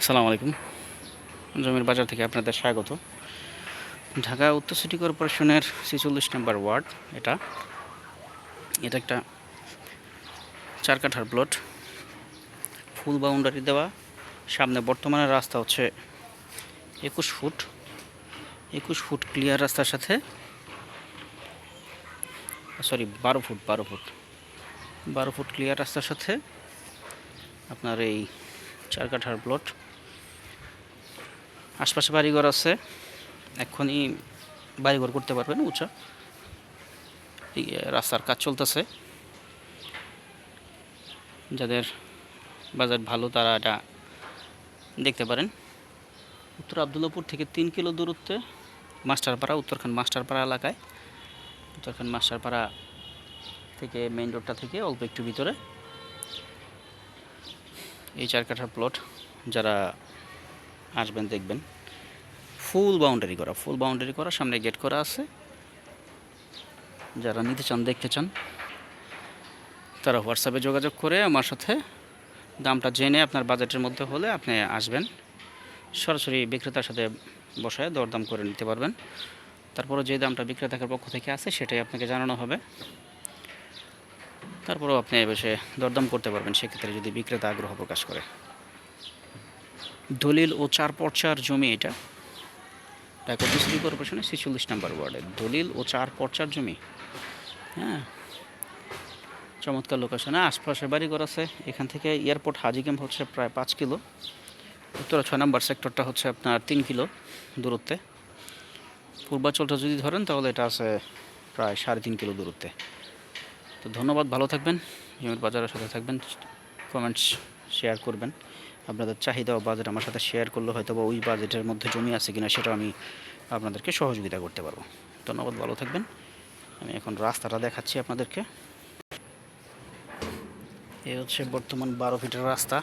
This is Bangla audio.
আসসালামু আলাইকুম। জমির বাজার থেকে আপনাদের স্বাগত। ঢাকা উত্তর সিটি কর্পোরেশনের ৪৬ নম্বর ওয়ার্ড এটা। এটা একটা ৪ কাঠার প্লট, ফুল বাউন্ডারি দেওয়া। সামনে বর্তমানে রাস্তা হচ্ছে ২১ ফুট। ২১ ফুট ক্লিয়ার রাস্তার সাথে, সরি ১২ ফুট ক্লিয়ার রাস্তার সাথে আপনার এই ৪ কাঠার প্লট। আশপাশে বাড়িঘর আছে, এক্ষুনি বাড়িঘর করতে পারবেন উঁচা। রাস্তার কাজ চলতেছে, যাদের বাজেট ভালো তারা এটা দেখতে পারেন। উত্তর আবদুল্লাপুর থেকে ৩ কিলো দূরত্বে মাস্টারপাড়া, উত্তরখান মাস্টারপাড়া এলাকায়। উত্তরখান মাস্টারপাড়া থেকে মেইন রোডটা থেকে অল্প একটু ভিতরে এই ৪ কাঠার প্লট। যারা আসবেন দেখবেন, ফুল বাউন্ডারি করা, সামনে গেট করা আছে। যারা নিতে চান, দেখতে চান, তারা হোয়াটসঅ্যাপে যোগাযোগ করে আমার সাথে দামটা জেনে আপনার বাজেটের মধ্যে হলে আপনি আসবেন। সরাসরি বিক্রেতার সাথে বসায় দরদাম করে নিতে পারবেন। তারপরে যে দামটা বিক্রেতার পক্ষ থেকে আছে সেটাই আপনাকে জানানো হবে। তারপরেও আপনি বসে দরদাম করতে পারবেন, সেক্ষেত্রে যদি বিক্রেতা আগ্রহ প্রকাশ করে। দলিল ও ৪ পর্চার জমি এটা। ঢাকা উত্তর সিটি কর্পোরেশনের ৪৬ নম্বর ওয়ার্ডে দলিল ও ৪ পর্চার জমি। হ্যাঁ, চমৎকার লোকেশনে আশপাশে বাড়িঘর আছে। এখান থেকে এয়ারপোর্ট হাজি ক্যাম্প হচ্ছে প্রায় ৫ কিলো। উত্তরা ৬ নম্বর সেক্টরটা হচ্ছে আপনার ৩ কিলো দূরত্বে। পূর্বাঞ্চলটা যদি ধরেন তাহলে এটা আছে প্রায় ৩.৫ কিলো দূরত্বে। তো ধন্যবাদ, ভালো থাকবেন, জমির বাজারের সাথে থাকবেন, কমেন্টস শেয়ার করবেন। আপনাদের চাহিদা ও বাজেট আমার সাথে শেয়ার করলে হয়তো বা ওই বাজেটের মধ্যে জমি আছে কিনা সেটা আমি আপনাদেরকে সহযোগিতা করতে পারবো। ধন্যবাদ, ভালো থাকবেন। আমি এখন রাস্তাটা দেখাচ্ছি আপনাদেরকে। এই হচ্ছে বর্তমান ১২ ফিটের রাস্তা।